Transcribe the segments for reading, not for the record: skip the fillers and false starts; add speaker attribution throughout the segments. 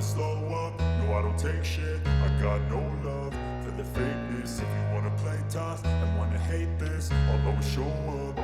Speaker 1: slow up, no I don't take shit. I got no love for the fakeness. If you wanna play tough and wanna hate this, I'll always show up.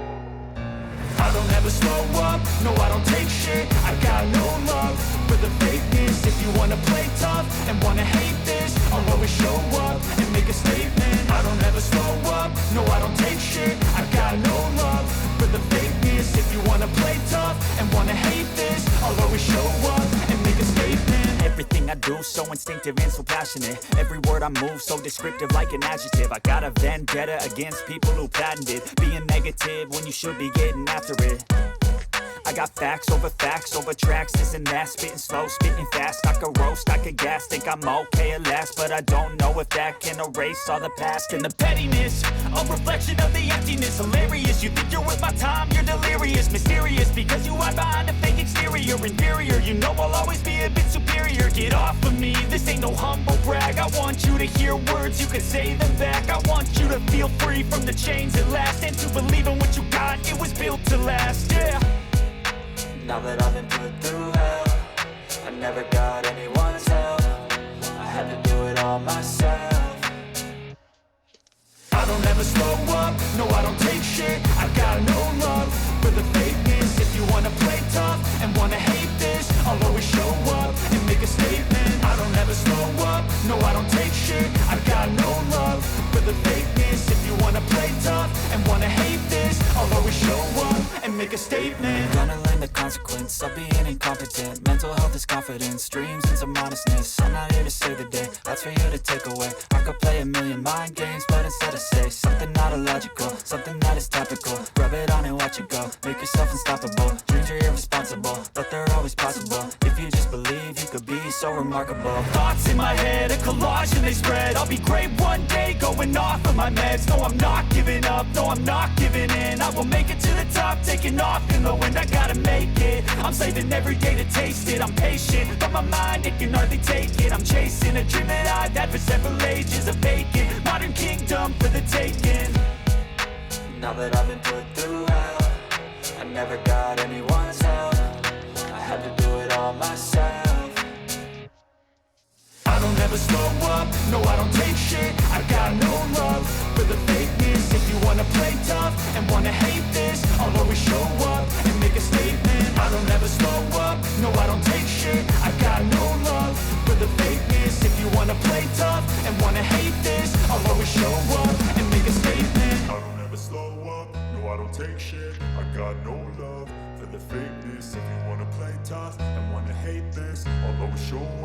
Speaker 1: I don't ever slow up, no I don't take shit. I got no love for the fakeness. If you wanna play tough and wanna hate this, I'll always show up and make a statement. I don't ever slow up, no I don't take shit. I got no love for the fakeness. If you wanna play tough and wanna hate this, I'll always show up and make a statement.
Speaker 2: Everything I do so instinctive and so passionate. Every word I move so descriptive like an adjective. I got a vendetta against people who patented being negative when you should be getting after it. I got facts over tracks, this and that. Spitting slow, spitting fast. I could roast, I could gas. Think I'm okay at last, but I don't know if that can erase all the past. And the pettiness, a reflection of the emptiness. Hilarious, you think you're worth my time, you're delirious. Mysterious, because you hide behind a fake exterior. Inferior, you know I'll always be a bit superior. Get off of me, this ain't no humble brag. I want you to hear words, you can say them back. I want you to feel free from the chains at last, and to believe in what you got, it was built to last, yeah.
Speaker 3: Now that I've been put through hell, I never got anyone's help. I had to do it all myself.
Speaker 1: I don't ever slow up, no I don't take shit. I got no love for the fakeness. If you wanna play tough and wanna hate this, I'll always show up and make a statement. I don't ever slow up, no I don't take shit. I got no love for the fakeness. If you wanna play tough and wanna hate this, I'll always show up and make a statement.
Speaker 3: Gonna learn the consequence of being incompetent. Mental health is confidence, dreams and some modestness. I'm not here to save the day, that's for you to take away. I could play a million mind games, but instead I say something not illogical, something that is topical. Rub it on and watch it go, make yourself unstoppable. Dreams are irresponsible, but they're always possible. If you just believe, you could be so remarkable.
Speaker 2: Thoughts in my head, a collage and they spread. I'll be great one day, going off of my meds. No, I'm not giving up, no, I'm not giving in. I will make it to the top, taking off in the wind. I gotta make it, I'm saving every day to taste it. I'm patient, but my mind, it can hardly take it. I'm chasing a dream that I've had for several ages. A vacant, modern kingdom for the taking.
Speaker 3: Now that I've been put through hell, I never got anyone's help. I had to do it all myself.
Speaker 1: I don't ever slow up, no I don't take shit. I got no love for the fakeness. If you wanna play tough and wanna hate this, I'll always show up and make a statement. I don't ever slow up, no I don't take shit. I got no love for the fakeness. If you wanna play tough and wanna hate this, I'll always show up and make a statement. I don't ever slow up, no I don't take shit. I got no love for the fakeness. If you wanna play tough and wanna hate this, I'll always show up